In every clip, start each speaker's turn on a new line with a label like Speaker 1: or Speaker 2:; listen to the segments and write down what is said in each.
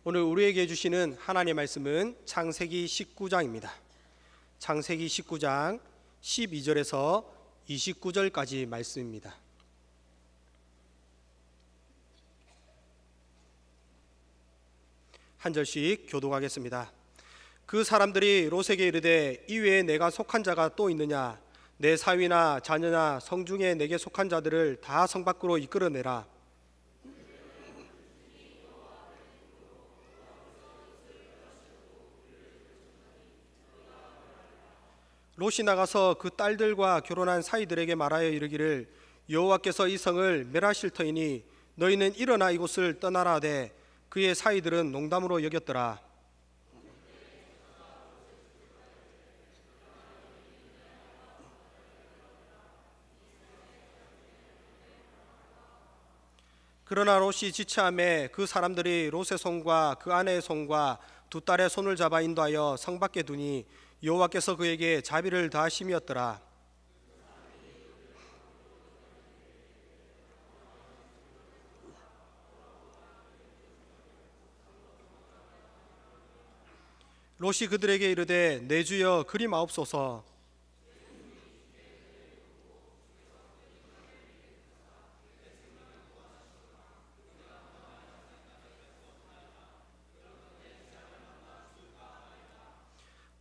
Speaker 1: 오늘 우리에게 주시는 하나님의 말씀은 창세기 19장입니다. 창세기 19장 12절에서 29절까지 말씀입니다. 한 절씩 교독하겠습니다. 그 사람들이 롯에게 이르되 이외에 내가 속한 자가 또 있느냐? 내 사위나 자녀나 성중에 내게 속한 자들을 다 성 밖으로 이끌어내라. 롯이 나가서 그 딸들과 결혼한 사이들에게 말하여 이르기를 여호와께서 이 성을 멸하실 터이니 너희는 일어나 이곳을 떠나라 하되 그의 사이들은 농담으로 여겼더라. 그러나 롯이 지체하매 그 사람들이 롯의 손과 그 아내의 손과 두 딸의 손을 잡아 인도하여 성 밖에 두니 여호와께서 그에게 자비를 더하심이었더라. 롯이 그들에게 이르되 내 주여 그리마옵소서.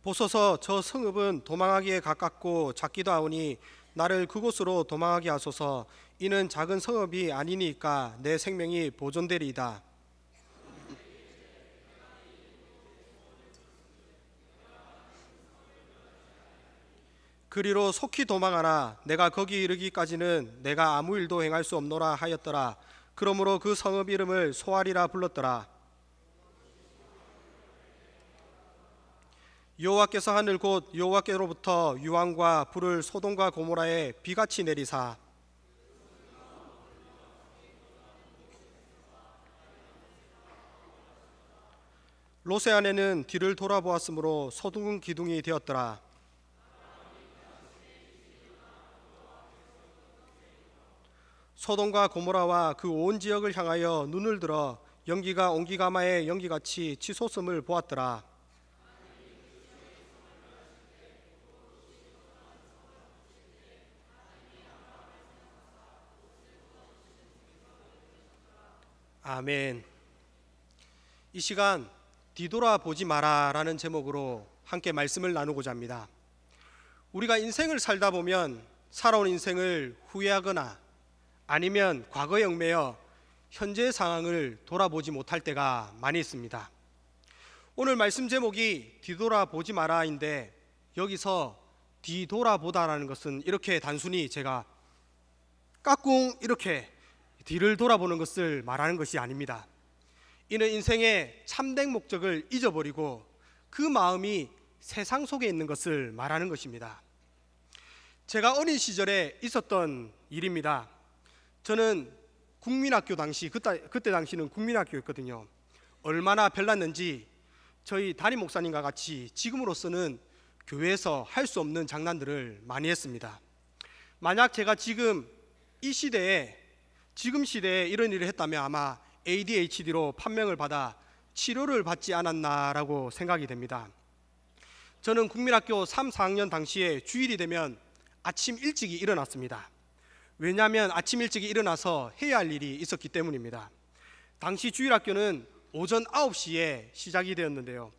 Speaker 1: 보소서 저 성읍은 도망하기에 가깝고 작기도 하오니 나를 그곳으로 도망하게 하소서. 이는 작은 성읍이 아니니까 내 생명이 보존되리이다. 그리로 속히 도망하나 내가 거기 이르기까지는 내가 아무 일도 행할 수 없노라 하였더라. 그러므로 그 성읍 이름을 소알이라 불렀더라. 여호와께서 하늘 곧 여호와께로부터 유황과 불을 소돔과 고모라에 비같이 내리사 롯의 아내는 뒤를 돌아보았으므로 소둥 기둥이 되었더라. 소돔과 고모라와 그 온 지역을 향하여 눈을 들어 연기가 옹기가마의 연기같이 치솟음을 보았더라. 아멘. 이 시간 뒤돌아보지 마라 라는 제목으로 함께 말씀을 나누고자 합니다. 우리가 인생을 살다 보면 살아온 인생을 후회하거나 아니면 과거에 얽매여 현재의 상황을 돌아보지 못할 때가 많이 있습니다. 오늘 말씀 제목이 뒤돌아보지 마라인데 여기서 뒤돌아보다라는 것은 이렇게 단순히 제가 까꿍 이렇게 뒤를 돌아보는 것을 말하는 것이 아닙니다. 이는 인생의 참된 목적을 잊어버리고 그 마음이 세상 속에 있는 것을 말하는 것입니다. 제가 어린 시절에 있었던 일입니다. 저는 국민학교 당시 그때 당시는 국민학교였거든요. 얼마나 별났는지 저희 담임 목사님과 같이 지금으로서는 교회에서 할 수 없는 장난들을 많이 했습니다. 만약 제가 지금 시대에 이런 일을 했다면 아마 ADHD로 판명을 받아 치료를 받지 않았나라고 생각이 됩니다. 저는 국민학교 3, 4학년 당시에 주일이 되면 아침 일찍이 일어났습니다. 왜냐하면 아침 일찍이 일어나서 해야 할 일이 있었기 때문입니다. 당시 주일학교는 오전 9시에 시작이 되었는데요.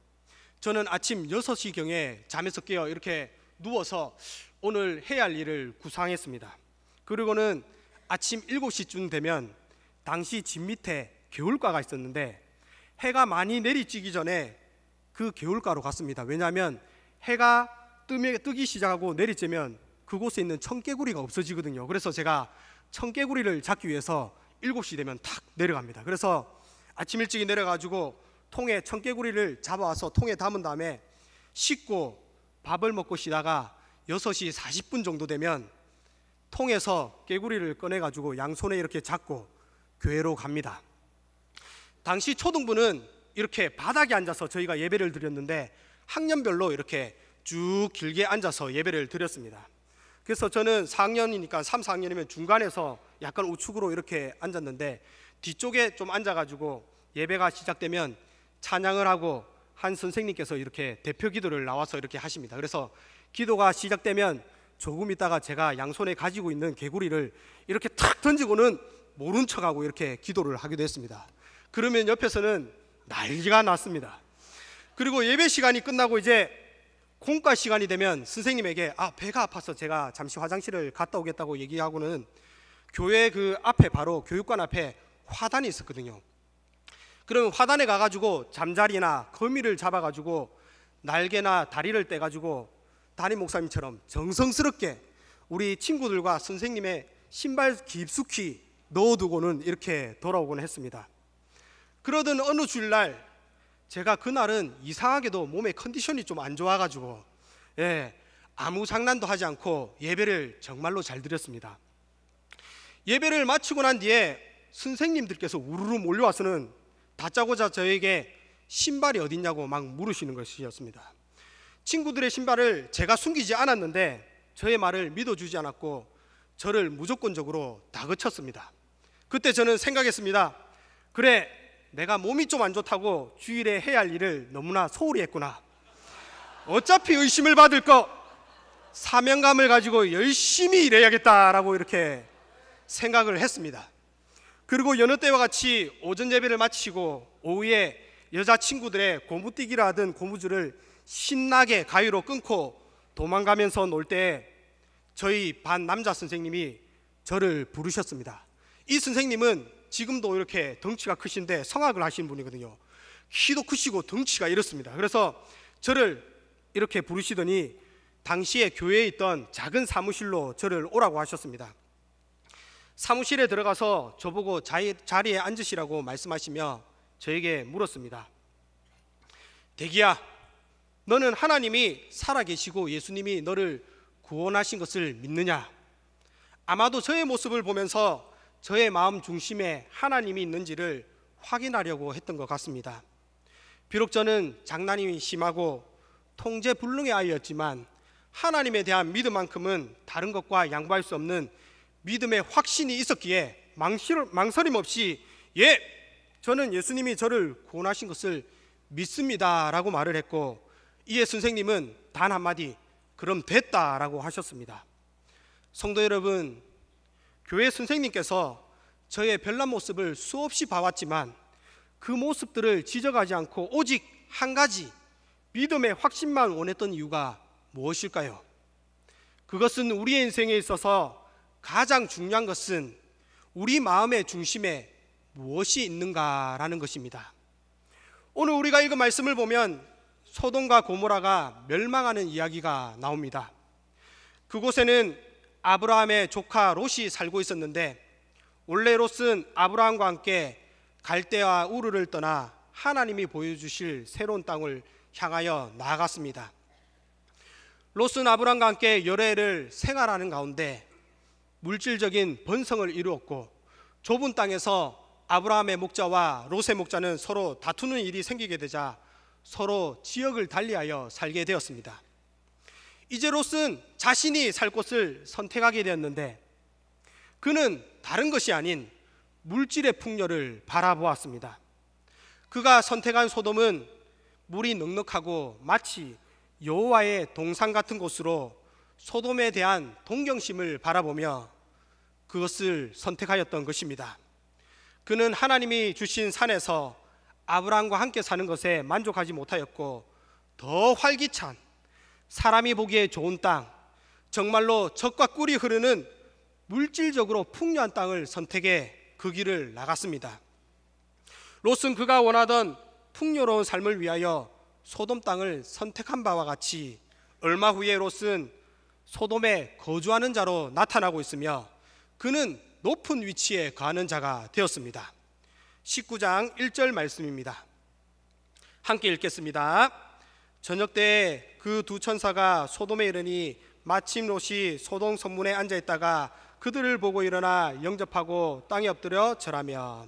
Speaker 1: 저는 아침 6시경에 잠에서 깨어 이렇게 누워서 오늘 해야 할 일을 구상했습니다. 그리고는 아침 7시쯤 되면 당시 집 밑에 개울가가 있었는데 해가 많이 내리쬐기 전에 그 개울가로 갔습니다. 왜냐하면 해가 뜨기 시작하고 내리쬐면 그곳에 있는 청개구리가 없어지거든요. 그래서 제가 청개구리를 잡기 위해서 7시 되면 탁 내려갑니다. 그래서 아침 일찍이 내려가지고 통에 청개구리를 잡아와서 통에 담은 다음에 씻고 밥을 먹고 쉬다가 6시 40분 정도 되면 통에서 개구리를 꺼내가지고 양손에 이렇게 잡고 교회로 갑니다. 당시 초등부는 이렇게 바닥에 앉아서 저희가 예배를 드렸는데 학년별로 이렇게 쭉 길게 앉아서 예배를 드렸습니다. 그래서 저는 4학년이니까 3, 4학년이면 중간에서 약간 우측으로 이렇게 앉았는데 뒤쪽에 좀 앉아가지고 예배가 시작되면 찬양을 하고 한 선생님께서 이렇게 대표 기도를 나와서 이렇게 하십니다. 그래서 기도가 시작되면 조금 있다가 제가 양손에 가지고 있는 개구리를 이렇게 탁 던지고는 모른 척하고 이렇게 기도를 하기도 했습니다. 그러면 옆에서는 난리가 났습니다. 그리고 예배 시간이 끝나고 이제 공과 시간이 되면 선생님에게 배가 아파서 제가 잠시 화장실을 갔다 오겠다고 얘기하고는 교회 그 앞에 바로 교육관 앞에 화단이 있었거든요. 그러면 화단에 가가지고 잠자리나 거미를 잡아가지고 날개나 다리를 떼가지고 담임 목사님처럼 정성스럽게 우리 친구들과 선생님의 신발 깊숙이 넣어두고는 이렇게 돌아오곤 했습니다. 그러던 어느 주일날 제가 그날은 이상하게도 몸의 컨디션이 좀 안 좋아가지고 아무 장난도 하지 않고 예배를 정말로 잘 드렸습니다. 예배를 마치고 난 뒤에 선생님들께서 우르르 몰려와서는 다짜고짜 저에게 신발이 어딨냐고 막 물으시는 것이었습니다. 친구들의 신발을 제가 숨기지 않았는데 저의 말을 믿어주지 않았고 저를 무조건적으로 다그쳤습니다. 그때 저는 생각했습니다. 그래, 내가 몸이 좀 안 좋다고 주일에 해야 할 일을 너무나 소홀히 했구나. 어차피 의심을 받을 거 사명감을 가지고 열심히 일해야겠다라고 이렇게 생각을 했습니다. 그리고 여느 때와 같이 오전 예배를 마치고 오후에 여자친구들의 고무뛰기라 하던 고무줄을 신나게 가위로 끊고 도망가면서 놀 때 저희 반 남자 선생님이 저를 부르셨습니다. 이 선생님은 지금도 이렇게 덩치가 크신데 성악을 하시는 분이거든요. 키도 크시고 덩치가 이렇습니다. 그래서 저를 이렇게 부르시더니 당시에 교회에 있던 작은 사무실로 저를 오라고 하셨습니다. 사무실에 들어가서 저보고 자리에 앉으시라고 말씀하시며 저에게 물었습니다. 대기야, 너는 하나님이 살아계시고 예수님이 너를 구원하신 것을 믿느냐? 아마도 저의 모습을 보면서 저의 마음 중심에 하나님이 있는지를 확인하려고 했던 것 같습니다. 비록 저는 장난이 심하고 통제불능의 아이였지만 하나님에 대한 믿음만큼은 다른 것과 양보할 수 없는 믿음의 확신이 있었기에 망설임 없이 저는 예수님이 저를 구원하신 것을 믿습니다 라고 말을 했고, 이에 선생님은 단 한마디 그럼 됐다라고 하셨습니다. 성도 여러분, 교회 선생님께서 저의 별난 모습을 수없이 봐왔지만 그 모습들을 지적하지 않고 오직 한 가지 믿음의 확신만 원했던 이유가 무엇일까요? 그것은 우리의 인생에 있어서 가장 중요한 것은 우리 마음의 중심에 무엇이 있는가라는 것입니다. 오늘 우리가 읽은 말씀을 보면 소돔과 고모라가 멸망하는 이야기가 나옵니다. 그곳에는 아브라함의 조카 롯이 살고 있었는데 원래 롯은 아브라함과 함께 갈대아 우르를 떠나 하나님이 보여주실 새로운 땅을 향하여 나아갔습니다. 롯은 아브라함과 함께 여러 해를 생활하는 가운데 물질적인 번성을 이루었고 좁은 땅에서 아브라함의 목자와 롯의 목자는 서로 다투는 일이 생기게 되자 서로 지역을 달리하여 살게 되었습니다. 이제 롯은 자신이 살 곳을 선택하게 되었는데 그는 다른 것이 아닌 물질의 풍요를 바라보았습니다. 그가 선택한 소돔은 물이 넉넉하고 마치 여호와의 동산 같은 곳으로 소돔에 대한 동경심을 바라보며 그것을 선택하였던 것입니다. 그는 하나님이 주신 산에서 아브라함과 함께 사는 것에 만족하지 못하였고 더 활기찬 사람이 보기에 좋은 땅, 정말로 젖과 꿀이 흐르는 물질적으로 풍요한 땅을 선택해 그 길을 나갔습니다. 롯은 그가 원하던 풍요로운 삶을 위하여 소돔 땅을 선택한 바와 같이 얼마 후에 롯은 소돔에 거주하는 자로 나타나고 있으며 그는 높은 위치에 거하는 자가 되었습니다. 19장 1절 말씀입니다. 함께 읽겠습니다. 저녁 때에 그 두 천사가 소돔에 이르니 마침 롯이 소돔 성문에 앉아있다가 그들을 보고 일어나 영접하고 땅에 엎드려 절하며,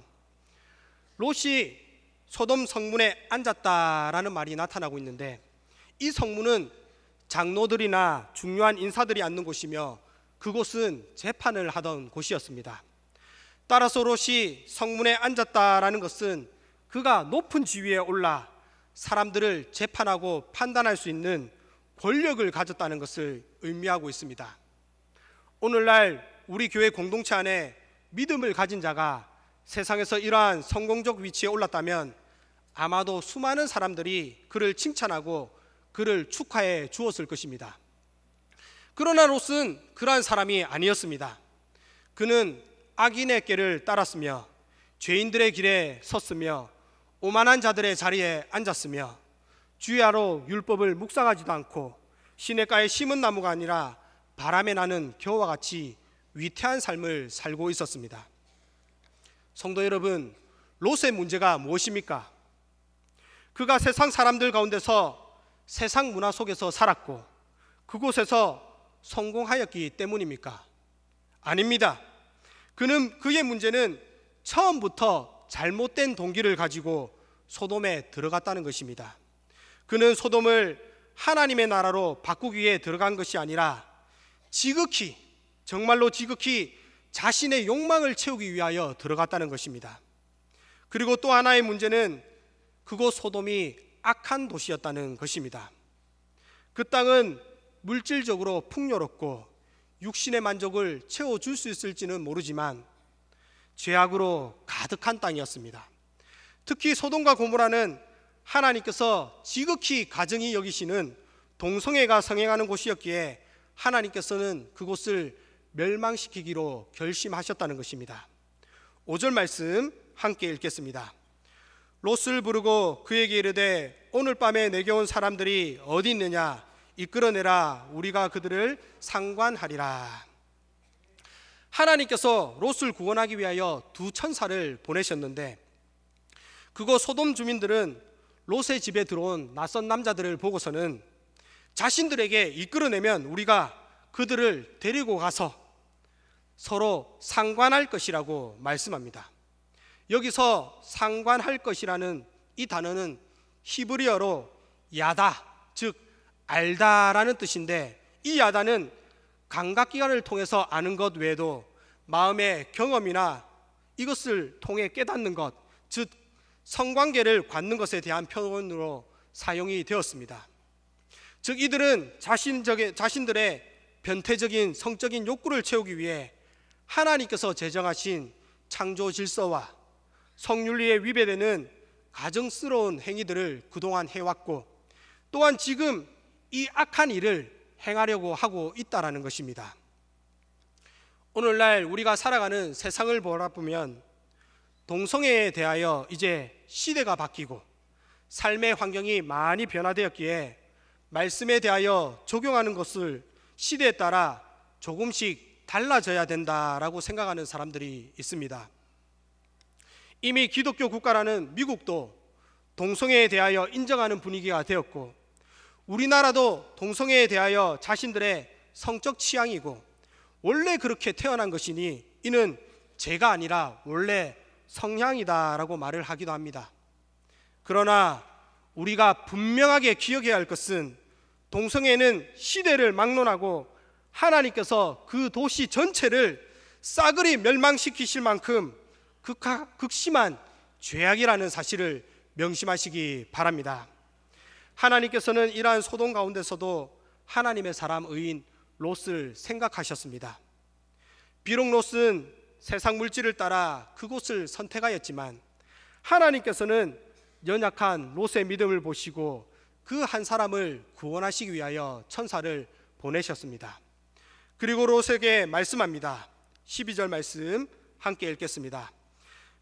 Speaker 1: 롯이 소돔 성문에 앉았다라는 말이 나타나고 있는데 이 성문은 장로들이나 중요한 인사들이 앉는 곳이며 그곳은 재판을 하던 곳이었습니다. 따라서 롯이 성문에 앉았다라는 것은 그가 높은 지위에 올라 사람들을 재판하고 판단할 수 있는 권력을 가졌다는 것을 의미하고 있습니다. 오늘날 우리 교회 공동체 안에 믿음을 가진 자가 세상에서 이러한 성공적 위치에 올랐다면 아마도 수많은 사람들이 그를 칭찬하고 그를 축하해 주었을 것입니다. 그러나 롯은 그러한 사람이 아니었습니다. 그는 악인의 길을 따랐으며 죄인들의 길에 섰으며 오만한 자들의 자리에 앉았으며 주야로 율법을 묵상하지도 않고 시냇가에 심은 나무가 아니라 바람에 나는 겨와 같이 위태한 삶을 살고 있었습니다. 성도 여러분, 롯의 문제가 무엇입니까? 그가 세상 사람들 가운데서 세상 문화 속에서 살았고 그곳에서 성공하였기 때문입니까? 아닙니다. 그의 문제는 처음부터 잘못된 동기를 가지고 소돔에 들어갔다는 것입니다. 그는 소돔을 하나님의 나라로 바꾸기 위해 들어간 것이 아니라 지극히, 정말로 지극히 자신의 욕망을 채우기 위하여 들어갔다는 것입니다. 그리고 또 하나의 문제는 그곳 소돔이 악한 도시였다는 것입니다. 그 땅은 물질적으로 풍요롭고 육신의 만족을 채워줄 수 있을지는 모르지만 죄악으로 가득한 땅이었습니다. 특히 소돔과 고모라는 하나님께서 지극히 가증히 여기시는 동성애가 성행하는 곳이었기에 하나님께서는 그곳을 멸망시키기로 결심하셨다는 것입니다. 5절 말씀 함께 읽겠습니다. 롯을 부르고 그에게 이르되 오늘 밤에 내게 온 사람들이 어디 있느냐 이끌어내라 우리가 그들을 상관하리라. 하나님께서 롯을 구원하기 위하여 두 천사를 보내셨는데 그곳 소돔 주민들은 롯의 집에 들어온 낯선 남자들을 보고서는 자신들에게 이끌어내면 우리가 그들을 데리고 가서 서로 상관할 것이라고 말씀합니다. 여기서 상관할 것이라는 이 단어는 히브리어로 야다, 즉 알다라는 뜻인데 이 야다는 감각기관을 통해서 아는 것 외에도 마음의 경험이나 이것을 통해 깨닫는 것, 즉 성관계를 갖는 것에 대한 표현으로 사용이 되었습니다. 즉 이들은 자신들의 변태적인 성적인 욕구를 채우기 위해 하나님께서 제정하신 창조 질서와 성윤리에 위배되는 가증스러운 행위들을 그동안 해왔고 또한 지금 이 악한 일을 행하려고 하고 있다는 것입니다. 오늘날 우리가 살아가는 세상을 바라보면 동성애에 대하여 이제 시대가 바뀌고 삶의 환경이 많이 변화되었기에 말씀에 대하여 적용하는 것을 시대에 따라 조금씩 달라져야 된다라고 생각하는 사람들이 있습니다. 이미 기독교 국가라는 미국도 동성애에 대하여 인정하는 분위기가 되었고 우리나라도 동성애에 대하여 자신들의 성적 취향이고 원래 그렇게 태어난 것이니 이는 죄가 아니라 원래 성향이다라고 말을 하기도 합니다. 그러나 우리가 분명하게 기억해야 할 것은 동성애는 시대를 막론하고 하나님께서 그 도시 전체를 싸그리 멸망시키실 만큼 극심한 죄악이라는 사실을 명심하시기 바랍니다. 하나님께서는 이러한 소돔 가운데서도 하나님의 사람 의인 롯을 생각하셨습니다. 비록 롯은 세상 물질을 따라 그곳을 선택하였지만 하나님께서는 연약한 롯의 믿음을 보시고 그 한 사람을 구원하시기 위하여 천사를 보내셨습니다. 그리고 롯에게 말씀합니다. 12절 말씀 함께 읽겠습니다.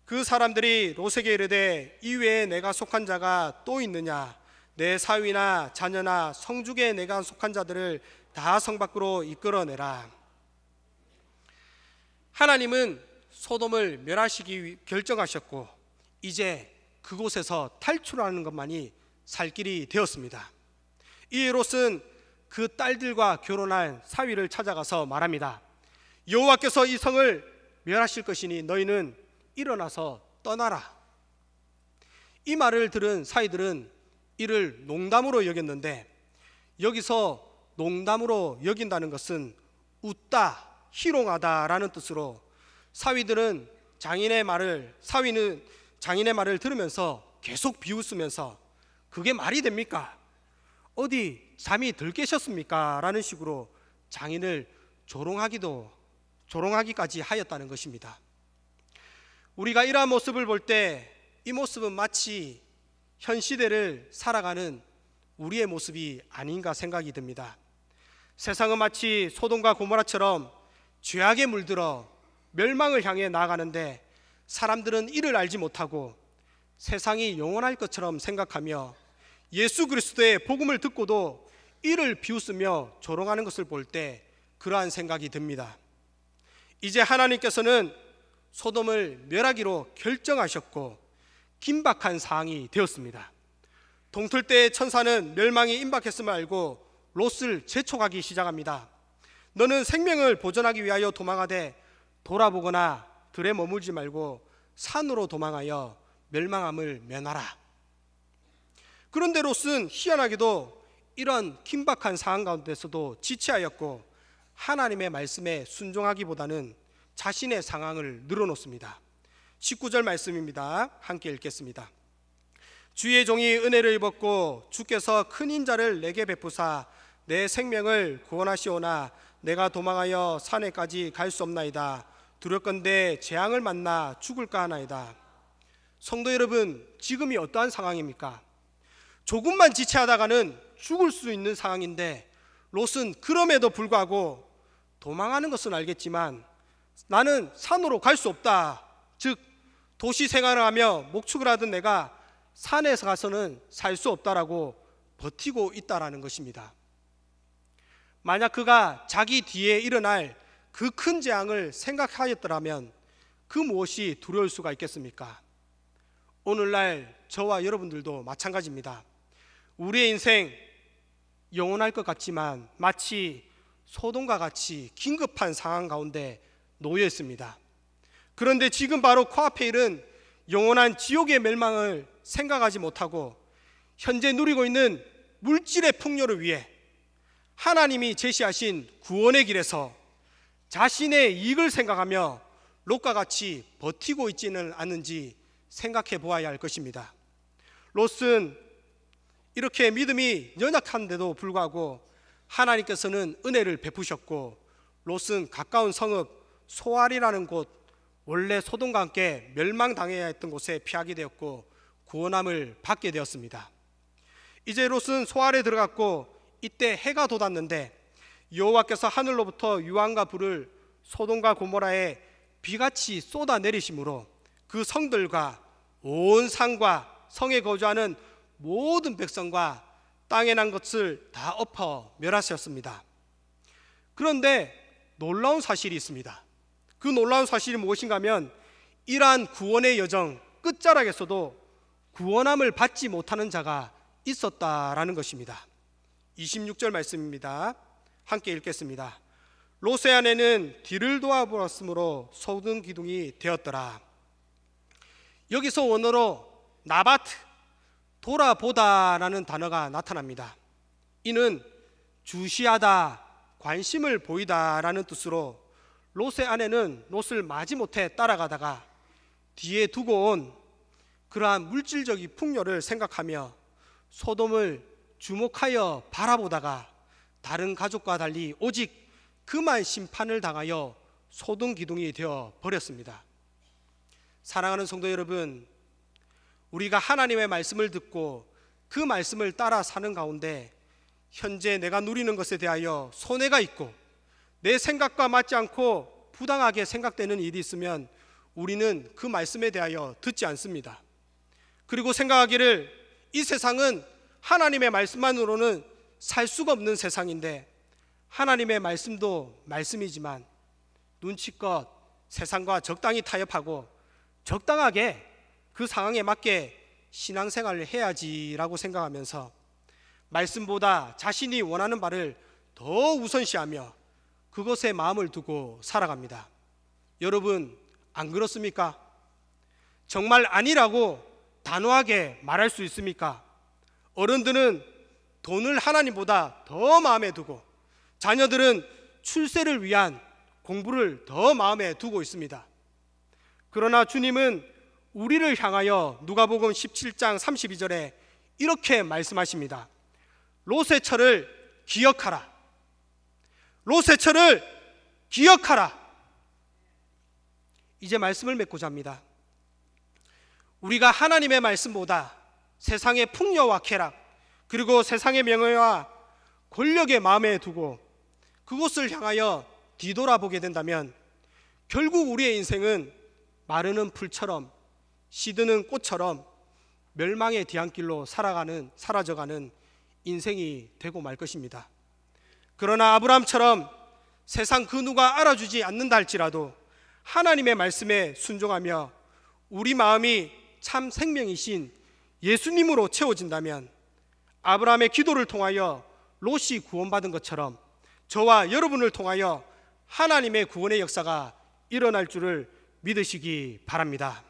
Speaker 1: 그 사람들이 롯에게 이르되 이외에 내가 속한 자가 또 있느냐 내 사위나 자녀나 성중에 내가 속한 자들을 다 성 밖으로 이끌어내라. 하나님은 소돔을 멸하시기 결정하셨고 이제 그곳에서 탈출하는 것만이 살 길이 되었습니다. 이 롯은 그 딸들과 결혼할 사위를 찾아가서 말합니다. 여호와께서 이 성을 멸하실 것이니 너희는 일어나서 떠나라. 이 말을 들은 사위들은 이를 농담으로 여겼는데 여기서 농담으로 여긴다는 것은 웃다, 희롱하다라는 뜻으로 사위는 장인의 말을 들으면서 계속 비웃으면서 그게 말이 됩니까? 어디 잠이 덜 깨셨습니까? 라는 식으로 장인을 조롱하기까지 하였다는 것입니다. 우리가 이러한 모습을 볼 때 이 모습은 마치 현 시대를 살아가는 우리의 모습이 아닌가 생각이 듭니다. 세상은 마치 소돔과 고모라처럼 죄악에 물들어 멸망을 향해 나아가는데 사람들은 이를 알지 못하고 세상이 영원할 것처럼 생각하며 예수 그리스도의 복음을 듣고도 이를 비웃으며 조롱하는 것을 볼 때 그러한 생각이 듭니다. 이제 하나님께서는 소돔을 멸하기로 결정하셨고 긴박한 상황이 되었습니다. 동틀 때 천사는 멸망이 임박했음을 알고 롯을 재촉하기 시작합니다. 너는 생명을 보존하기 위하여 도망하되 돌아보거나 들에 머물지 말고 산으로 도망하여 멸망함을 면하라. 그런데 롯은 희한하게도 이런 긴박한 상황 가운데서도 지체하였고 하나님의 말씀에 순종하기보다는 자신의 상황을 늘어놓습니다. 19절 말씀입니다. 함께 읽겠습니다. 주의 종이 은혜를 입었고 주께서 큰 인자를 내게 베푸사 내 생명을 구원하시오나 내가 도망하여 산에까지 갈 수 없나이다. 두렵건대 재앙을 만나 죽을까 하나이다. 성도 여러분, 지금이 어떠한 상황입니까? 조금만 지체하다가는 죽을 수 있는 상황인데 롯은 그럼에도 불구하고 도망하는 것은 알겠지만 나는 산으로 갈 수 없다. 즉 도시 생활을 하며 목축을 하던 내가 산에서 가서는 살 수 없다라고 버티고 있다라는 것입니다. 만약 그가 자기 뒤에 일어날 그 큰 재앙을 생각하였더라면 그 무엇이 두려울 수가 있겠습니까? 오늘날 저와 여러분들도 마찬가지입니다. 우리의 인생 영원할 것 같지만 마치 소돔과 같이 긴급한 상황 가운데 놓여 있습니다. 그런데 지금 바로 코앞에 있는 영원한 지옥의 멸망을 생각하지 못하고 현재 누리고 있는 물질의 풍요를 위해 하나님이 제시하신 구원의 길에서 자신의 이익을 생각하며 롯과 같이 버티고 있지는 않는지 생각해 보아야 할 것입니다. 롯은 이렇게 믿음이 연약한데도 불구하고 하나님께서는 은혜를 베푸셨고 롯은 가까운 성읍 소알이라는 곳, 원래 소돔과 함께 멸망당해야 했던 곳에 피하게 되었고 구원함을 받게 되었습니다. 이제 롯은 소알에 들어갔고 이때 해가 돋았는데 여호와께서 하늘로부터 유황과 불을 소돔과 고모라에 비같이 쏟아내리심으로 그 성들과 온 산과 성에 거주하는 모든 백성과 땅에 난 것을 다 엎어 멸하셨습니다. 그런데 놀라운 사실이 있습니다. 그 놀라운 사실이 무엇인가 하면 이러한 구원의 여정 끝자락에서도 구원함을 받지 못하는 자가 있었다라는 것입니다. 26절 말씀입니다. 함께 읽겠습니다. 롯의 아내는 뒤를 돌아보았으므로 소등 기둥이 되었더라. 여기서 원어로 나바트, 돌아보다라는 단어가 나타납니다. 이는 주시하다, 관심을 보이다라는 뜻으로 롯의 아내는 롯을 마지못해 따라가다가 뒤에 두고 온 그러한 물질적인 풍요를 생각하며 소돔을 주목하여 바라보다가 다른 가족과 달리 오직 그만 심판을 당하여 소등 기둥이 되어 버렸습니다. 사랑하는 성도 여러분, 우리가 하나님의 말씀을 듣고 그 말씀을 따라 사는 가운데 현재 내가 누리는 것에 대하여 손해가 있고 내 생각과 맞지 않고 부당하게 생각되는 일이 있으면 우리는 그 말씀에 대하여 듣지 않습니다. 그리고 생각하기를 이 세상은 하나님의 말씀만으로는 살 수가 없는 세상인데 하나님의 말씀도 말씀이지만 눈치껏 세상과 적당히 타협하고 적당하게 그 상황에 맞게 신앙생활을 해야지라고 생각하면서 말씀보다 자신이 원하는 바를 더 우선시하며 그것에 마음을 두고 살아갑니다. 여러분, 안 그렇습니까? 정말 아니라고 단호하게 말할 수 있습니까? 어른들은 돈을 하나님보다 더 마음에 두고 자녀들은 출세를 위한 공부를 더 마음에 두고 있습니다. 그러나 주님은 우리를 향하여 누가복음 17장 32절에 이렇게 말씀하십니다. 롯의 철을 기억하라. 롯의 철을 기억하라. 이제 말씀을 맺고자 합니다. 우리가 하나님의 말씀보다 세상의 풍요와 쾌락, 그리고 세상의 명예와 권력의 마음에 두고 그곳을 향하여 뒤돌아보게 된다면 결국 우리의 인생은 마르는 풀처럼 시드는 꽃처럼 멸망의 뒤안길로 사라져가는 인생이 되고 말 것입니다. 그러나 아브라함처럼 세상 그 누가 알아주지 않는다 할지라도 하나님의 말씀에 순종하며 우리 마음이 참 생명이신 예수님으로 채워진다면 아브라함의 기도를 통하여 롯이 구원받은 것처럼 저와 여러분을 통하여 하나님의 구원의 역사가 일어날 줄을 믿으시기 바랍니다.